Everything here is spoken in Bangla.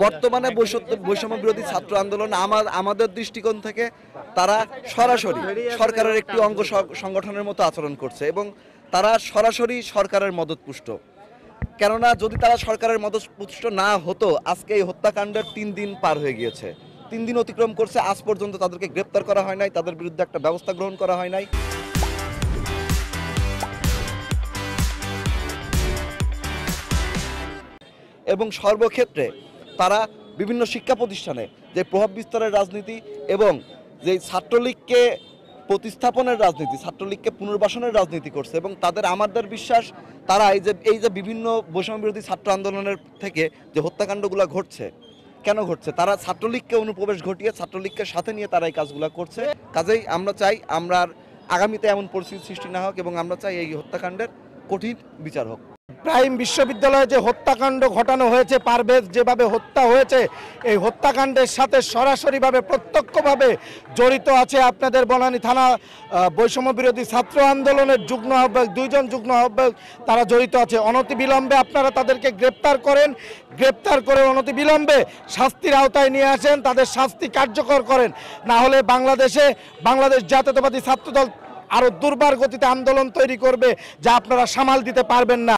বর্তমানে বৈষম্য বিরোধী ছাত্র আন্দোলন আমাদের দৃষ্টিকোণ থেকে তারা সরাসরি সরকারের একটি অঙ্গ সংগঠনের মতো আচরণ করছে এবং তারা সরাসরি সরকারের মদতপুষ্ট। কেননা যদি তারা সরকারের মদতপুষ্ট না হতো আজকে এই হত্যাকাণ্ডের 3 দিন পার হয়ে গিয়েছে, 3 দিন অতিক্রম করছে, আজ পর্যন্ত তাদেরকে গ্রেপ্তার করা হয় নাই, তাদের বিরুদ্ধে একটা ব্যবস্থা গ্রহণ করা হয় নাই। এবং সর্বক্ষেত্রে তারা বিভিন্ন শিক্ষা প্রতিষ্ঠানে যে প্রভাব বিস্তারের রাজনীতি এবং যে ছাত্রলীগকে প্রতিস্থাপনের রাজনীতি, ছাত্রলীগকে পুনর্বাসনের রাজনীতি করছে এবং আমাদের বিশ্বাস তারা এই যে বিভিন্ন বৈষম্য বিরোধী ছাত্র আন্দোলনের থেকে যে হত্যাকাণ্ডগুলো ঘটছে, কেন ঘটছে? তারা ছাত্রলীগকে অনুপ্রবেশ ঘটিয়ে ছাত্রলীগকে সাথে নিয়ে তারা এই কাজগুলো করছে। কাজেই আমরা চাই আমরা আগামীতে এমন পরিস্থিতি সৃষ্টি না হোক এবং আমরা চাই এই হত্যাকাণ্ডের কঠিন বিচার হোক। প্রাইম বিশ্ববিদ্যালয়ে যে হত্যাকাণ্ড ঘটানো হয়েছে, পারভেজ যেভাবে হত্যা হয়েছে, এই হত্যাকাণ্ডের সাথে সরাসরিভাবে প্রত্যক্ষভাবে জড়িত আছে আপনাদের বনানী থানা বৈষম্য বিরোধী ছাত্র আন্দোলনের যুগ্ম আহ্বায়ক, 2 জন যুগ্ম আহ্বায়ক তারা জড়িত আছে। অনতিবিলম্বে আপনারা তাদেরকে গ্রেপ্তার করেন, গ্রেপ্তার করে অনতিবিলম্বে শাস্তির আওতায় নিয়ে আসেন, তাদের শাস্তি কার্যকর করেন। না হলে বাংলাদেশ জাতীয়তাবাদী ছাত্রদল আরও দুর্বার গতিতে আন্দোলন তৈরি করবে যা আপনারা সামাল দিতে পারবেন না।